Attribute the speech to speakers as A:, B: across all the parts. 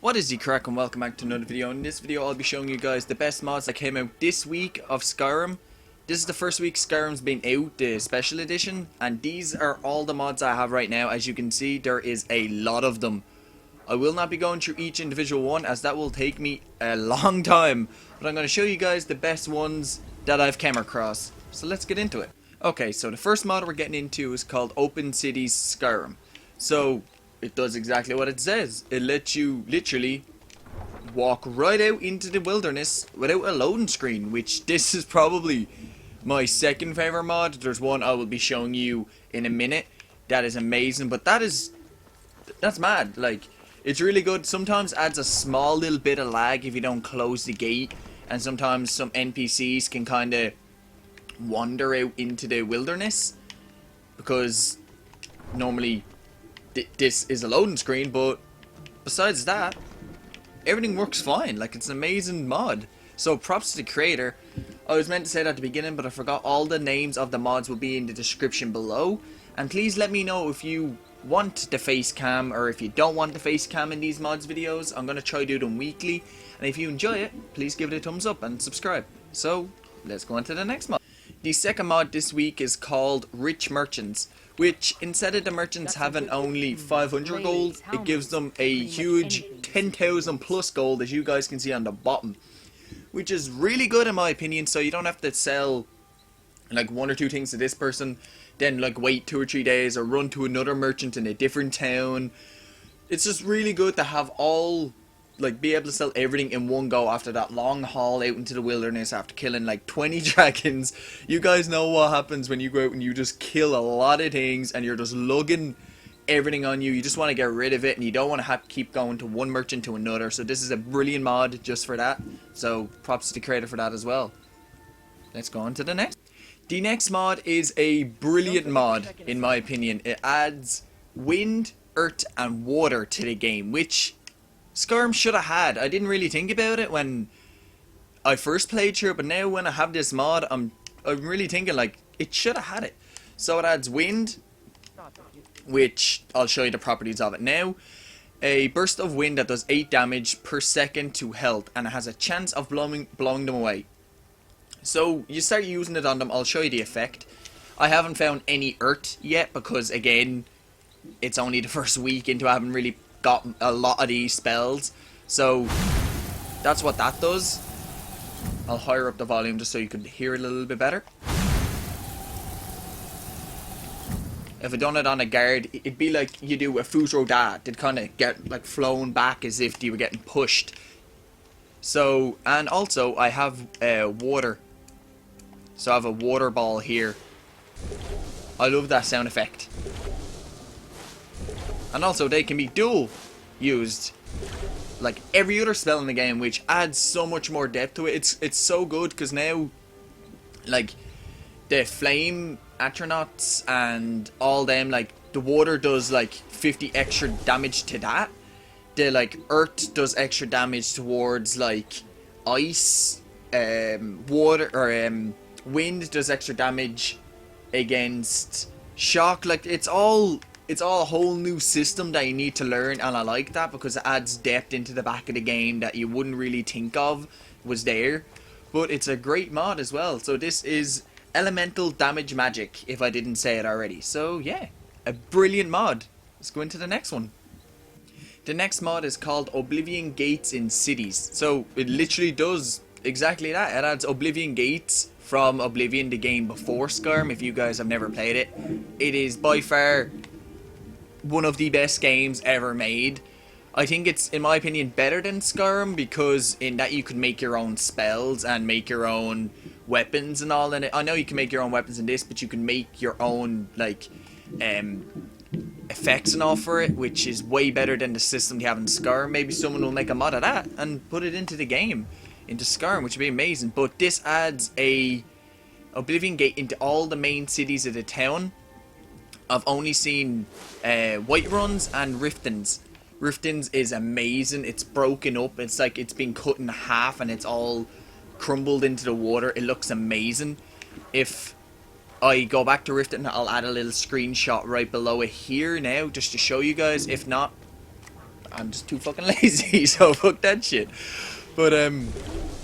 A: What is the crack, and welcome back to another video. In this video I'll be showing you guys the best mods that came out this week of Skyrim. This is the first week Skyrim's been out, the special edition, and these are all the mods I have right now. As you can see, there is a lot of them. I will not be going through each individual one, as that will take me a long time, but I'm going to show you guys the best ones that I've come across. So let's get into it. Okay, so the first mod we're getting into is called Open Cities Skyrim. So it does exactly what it says. It lets you literally walk right out into the wilderness without a loading screen, which this is probably my second favorite mod. There's one I will be showing you in a minute that is amazing, but that's mad. Like, it's really good. Sometimes adds a small little bit of lag if you don't close the gate, and sometimes some NPCs can kind of wander out into the wilderness because normally this is a loading screen, but besides that, everything works fine. Like, it's an amazing mod. So props to the creator. I was meant to say that at the beginning, but I forgot. All the names of the mods will be in the description below, and please let me know if you want the face cam or if you don't want the face cam in these mods videos. I'm gonna try to do them weekly, and if you enjoy it, please give it a thumbs up and subscribe. So let's go on to the next mod. The second mod this week is called Rich Merchants, which instead of the merchants having only 500 gold, it gives them a huge 10,000 plus gold, as you guys can see on the bottom, which is really good in my opinion. So you don't have to sell like one or two things to this person, then like wait 2 or 3 days or run to another merchant in a different town. It's just really good to have all, like, be able to sell everything in one go after that long haul out into the wilderness after killing like 20 dragons. You guys know what happens when you go out and you just kill a lot of things and you're just lugging everything on you. You just want to get rid of it, and you don't want to have to keep going to one merchant to another. So this is a brilliant mod just for that. So props to the creator for that as well. Let's go on to the next. The next mod is a brilliant mod in my opinion. It adds wind, earth and water to the game, which Skyrim should have had. I didn't really think about it when I first played through it, but now when I have this mod, I'm really thinking like it should have had it. So it adds wind, which I'll show you the properties of it now. A burst of wind that does 8 damage per second to health, and it has a chance of blowing them away. So you start using it on them. I'll show you the effect. I haven't found any earth yet because, again, it's only the first week into it. I haven't really got a lot of these spells, so that's what that does. I'll higher up the volume just so you can hear it a little bit better. If I done it on a guard, it'd be like you do a Fusro Da. They'd kind of get like flown back as if they were getting pushed. So, and also I have water. So I have a water ball here. I love that sound effect. And also they can be dual used like every other spell in the game, which adds so much more depth to it. It's so good because now, like, the flame astronauts and all them, like, the water does like 50 extra damage to that. The like earth does extra damage towards like ice, water or wind does extra damage against shock. Like, it's all a whole new system that you need to learn, and I like that because it adds depth into the back of the game that you wouldn't really think of was there. But it's a great mod as well. So this is Elemental Damage Magic, if I didn't say it already. So yeah, a brilliant mod. Let's go into the next one. The next mod is called Oblivion Gates in Cities. So it literally does exactly that. It adds Oblivion Gates from Oblivion, the game before Skyrim. If you guys have never played it, it is by far one of the best games ever made. I think it's, in my opinion, better than Skyrim because in that you can make your own spells and make your own weapons and all in it. I know you can make your own weapons in this, but you can make your own like effects and all for it, which is way better than the system they have in Skyrim. Maybe someone will make a mod of that and put it into the game, into Skyrim, which would be amazing. But this adds a Oblivion Gate into all the main cities of the town. I've only seen Whiteruns and Riftons. Riftons is amazing. It's broken up. It's like it's been cut in half and it's all crumbled into the water. It looks amazing. If I go back to Riften, I'll add a little screenshot right below it here now just to show you guys. If not, I'm just too fucking lazy, so fuck that shit. But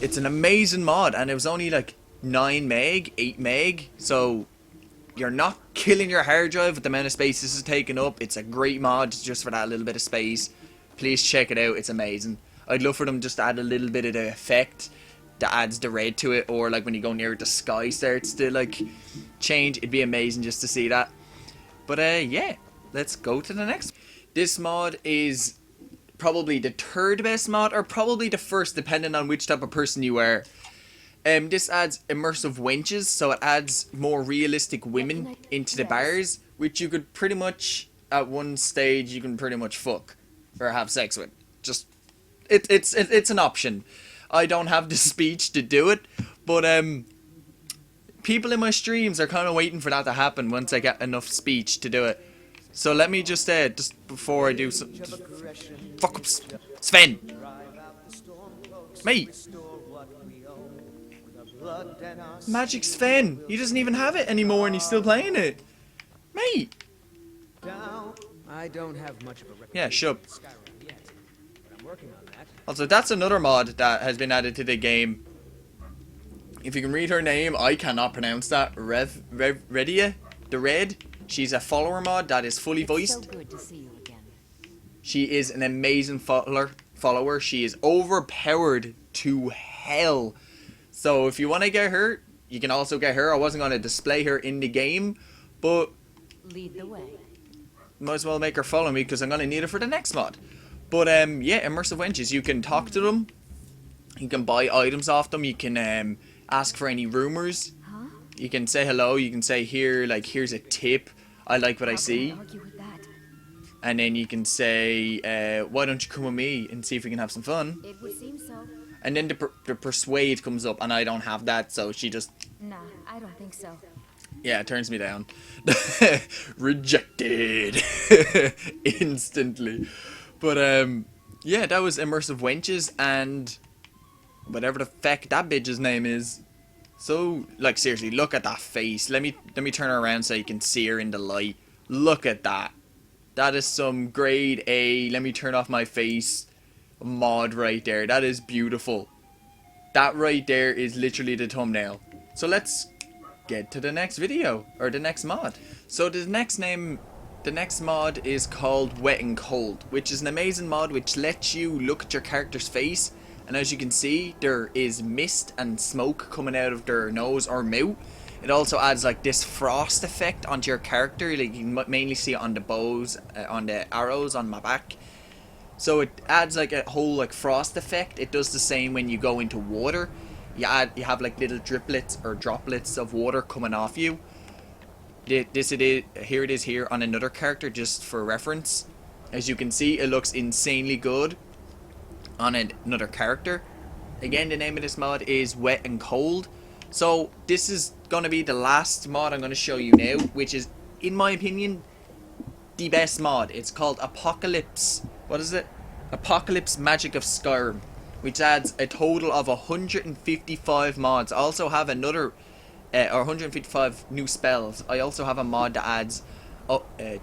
A: it's an amazing mod, and it was only like 9 meg, 8 meg, so you're not killing your hard drive with the amount of space this is taking up. It's a great mod just for that little bit of space. Please check it out, it's amazing. I'd love for them just to add a little bit of the effect that adds the red to it, or like when you go near it, the sky starts to like change. It'd be amazing just to see that. But yeah, let's go to the next. This mod is probably the third best mod, or probably the first, depending on which type of person you are. This adds Immersive Wenches, so it adds more realistic women into the bars, which you could pretty much, at one stage, you can pretty much fuck or have sex with. Just, it's an option. I don't have the speech to do it, but people in my streams are kind of waiting for that to happen once I get enough speech to do it. So let me just before I do some, fuck up, Sven, mate. Magic Sven, he doesn't even have it anymore and he's still playing it. Mate.
B: I don't have much of a
A: yeah, shut up.
B: Skyrim yet, but I'm working on that.
A: Also, that's another mod that has been added to the game. If you can read her name, I cannot pronounce that. Redia, the Red. She's a follower mod that is fully voiced.
C: So good to see you again.
A: She is an amazing follower. She is overpowered to hell. So if you want to get her, you can also get her. I wasn't going to display her in the game, but
C: Lead the way.
A: might as well make her follow me because I'm going to need her for the next mod. But yeah, Immersive Wenches, you can talk to them. You can buy items off them. You can ask for any rumors.
C: Huh?
A: You can say hello. You can say here, like, here's a tip. I like what I see.
C: Argue with that.
A: And then you can say, why don't you come with me and see if we can have some fun.
C: It would seem so.
A: And then the persuade comes up, and I don't have that, so she just,
C: Nah, I don't think so.
A: yeah, turns me down. Rejected. Instantly. But yeah, that was Immersive Wenches, and whatever the feck that bitch's name is. So, like, seriously, look at that face. Let me turn her around so you can see her in the light. Look at that. That is some grade A, let me turn off my face mod right there. That is beautiful. That right there is literally the thumbnail. So let's get to the next video, or the next mod. So the next mod is called Wet and Cold, which is an amazing mod which lets you look at your character's face, and as you can see, there is mist and smoke coming out of their nose or mouth. It also adds like this frost effect onto your character. Like, you can mainly see it on the bows, on the arrows on my back. So it adds like a whole like frost effect. It does the same when you go into water. You have like little driplets or droplets of water coming off you. Here it is here on another character, just for reference. As you can see, it looks insanely good on another character. Again, the name of this mod is Wet and Cold. So this is gonna be the last mod I'm gonna show you now, which is, in my opinion, the best mod. It's called Apocalypse. What is it? Apocalypse Magic of Skyrim, which adds a total of 155 mods. I also have another, or 155 new spells. I also have a mod that adds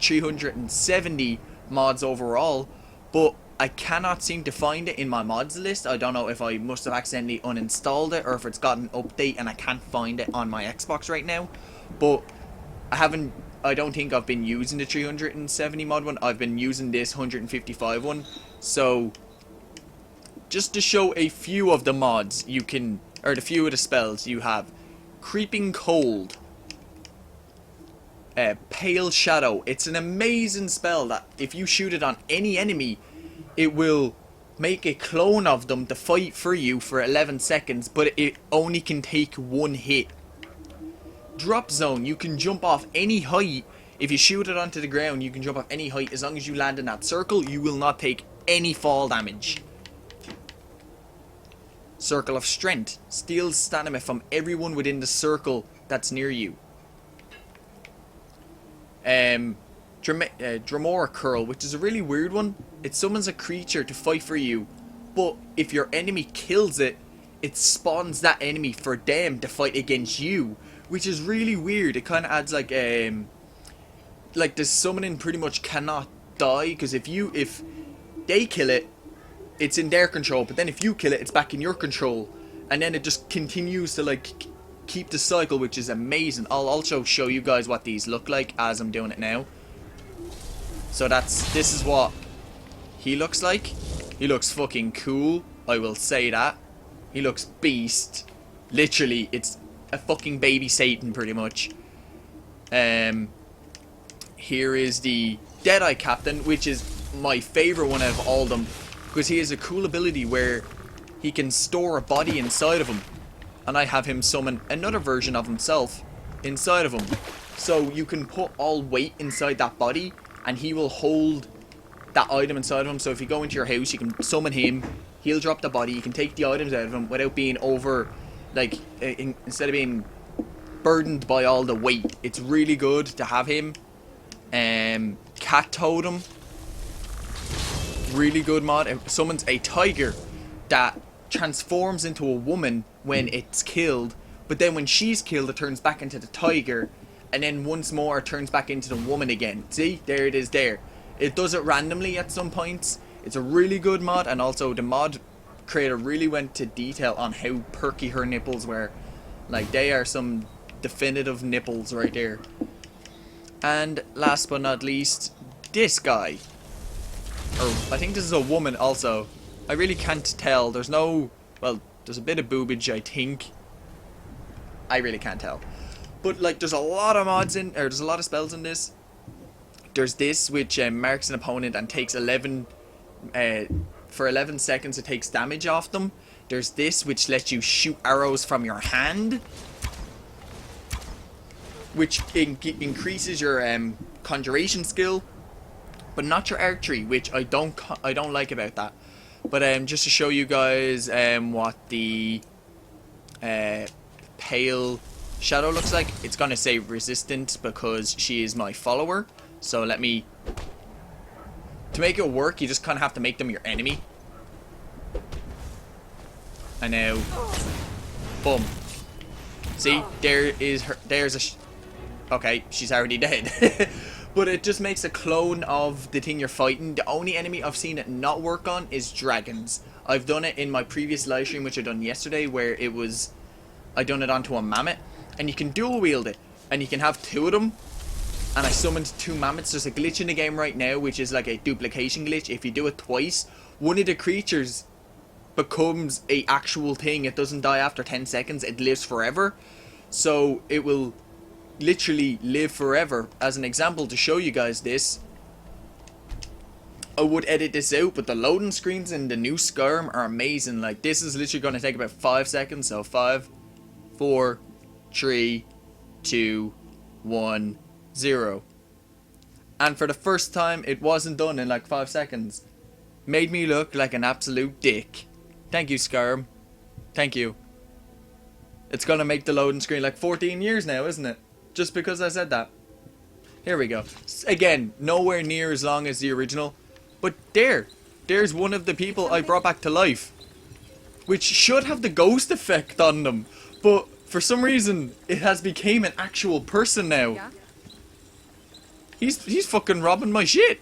A: 370 mods overall, but I cannot seem to find it in my mods list. I don't know if I must have accidentally uninstalled it, or if it's got an update and I can't find it on my Xbox right now. But I don't think I've been using the 370 mod one. I've been using this 155 one. So, just to show a few of the mods you can, or the few of the spells you have. Creeping Cold. Pale Shadow. It's an amazing spell that if you shoot it on any enemy, it will make a clone of them to fight for you for 11 seconds, but it only can take one hit. Drop Zone. You can jump off any height. If you shoot it onto the ground, you can jump off any height. As long as you land in that circle, you will not take any fall damage. Circle of Strength. Steals stamina from everyone within the circle that's near you. Dremora Curl, which is a really weird one. It summons a creature to fight for you, but if your enemy kills it, it spawns that enemy for them to fight against you, which is really weird. It kind of adds like the summoning pretty much cannot die, because if they kill it, it's in their control, but then if you kill it, it's back in your control, and then it just continues to like keep the cycle, which is amazing. I'll also show you guys what these look like as I'm doing it now. So this is what he looks like. He looks fucking cool, I will say that. He looks beast. Literally, it's a fucking baby Satan pretty much. Here is the Deadeye Captain, which is my favorite one out of all of them, because he has a cool ability where he can store a body inside of him, and I have him summon another version of himself inside of him. So you can put all weight inside that body, and he will hold that item inside of him. So if you go into your house, you can summon him, he'll drop the body, you can take the items out of him without being over, like, instead of being burdened by all the weight. It's really good to have him. Cat Totem, really good mod. It summons a tiger that transforms into a woman when it's killed, but then when she's killed it turns back into the tiger, and then once more it turns back into the woman again. See, there it is there. It does it randomly at some points. It's a really good mod, and also the mod creator really went to detail on how perky her nipples were. Like, they are some definitive nipples right there. And last but not least, this guy. Or I think this is a woman also. I really can't tell. There's no, well, there's a bit of boobage, I think. I really can't tell. But like, there's a lot of mods in, or there's a lot of spells in this. There's this which marks an opponent and takes 11 for 11 seconds it takes damage off them. There's this which lets you shoot arrows from your hand, which increases your conjuration skill, but not your archery, which I don't like about that. But just to show you guys what the pale shadow looks like, it's gonna say resistant because she is my follower. So let me, to make it work, you just kind of have to make them your enemy. And now, boom. See, there is her. There's a. Okay, she's already dead. But it just makes a clone of the thing you're fighting. The only enemy I've seen it not work on is dragons. I've done it in my previous live stream, which I done yesterday, where it was, I done it onto a mammoth, and you can dual wield it, and you can have two of them. And I summoned two mammoths. There's a glitch in the game right now, which is like a duplication glitch. If you do it twice, one of the creatures becomes a actual thing. It doesn't die after 10 seconds. It lives forever. So it will literally live forever. As an example to show you guys this, I would edit this out, but the loading screens in the new Skyrim are amazing. Like, this is literally going to take about 5 seconds. So 5, 4, 3, 2, 1, 0. And for the first time it wasn't done in like 5 seconds. Made me look like an absolute dick. Thank you, Skyrim. Thank you. It's gonna make the loading screen like 14 years now, isn't it? Just because I said that. Here we go. Again, nowhere near as long as the original. But there's one of the people I brought back to life, which should have the ghost effect on them, but for some reason it has become an actual person now.
C: Yeah?
A: He's fucking robbing my shit.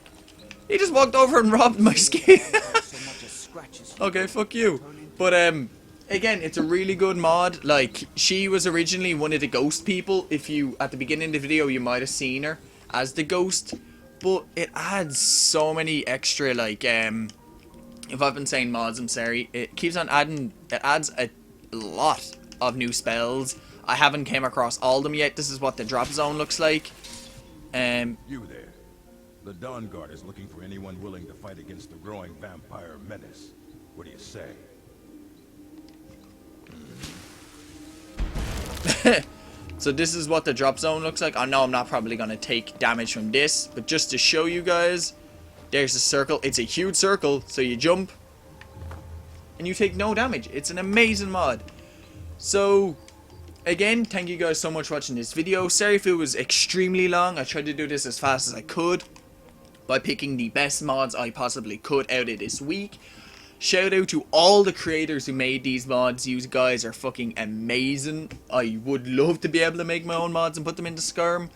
A: He just walked over and robbed my skin. Okay, fuck you. But again, it's a really good mod. Like, she was originally one of the ghost people. If you, at the beginning of the video, you might have seen her as the ghost. But it adds so many extra, like, if I've been saying mods, I'm sorry. It keeps on adding, it adds a lot of new spells. I haven't came across all of them yet. This is what the drop zone looks like.
D: You there. The Dawn Guard is looking for anyone willing to fight against the growing vampire menace. What do you say?
A: So this is what the drop zone looks like. I know I'm not probably going to take damage from this, but just to show you guys, there's a circle. It's a huge circle, so you jump and you take no damage. It's an amazing mod. So again, thank you guys so much for watching this video. Sorry if it was extremely long. I tried to do this as fast as I could by picking the best mods I possibly could out of this week. Shout out to all the creators who made these mods. You guys are fucking amazing. I would love to be able to make my own mods and put them into Skyrim.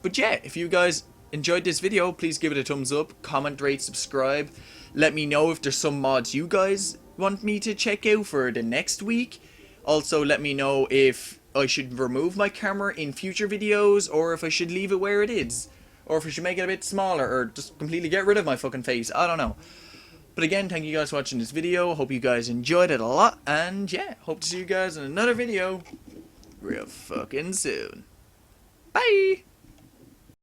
A: But yeah, if you guys enjoyed this video, please give it a thumbs up, comment, rate, subscribe. Let me know if there's some mods you guys want me to check out for the next week. Also, let me know if I should remove my camera in future videos, or if I should leave it where it is. Or if I should make it a bit smaller, or just completely get rid of my fucking face. I don't know. But again, thank you guys for watching this video. Hope you guys enjoyed it a lot. And yeah, hope to see you guys in another video real fucking soon. Bye!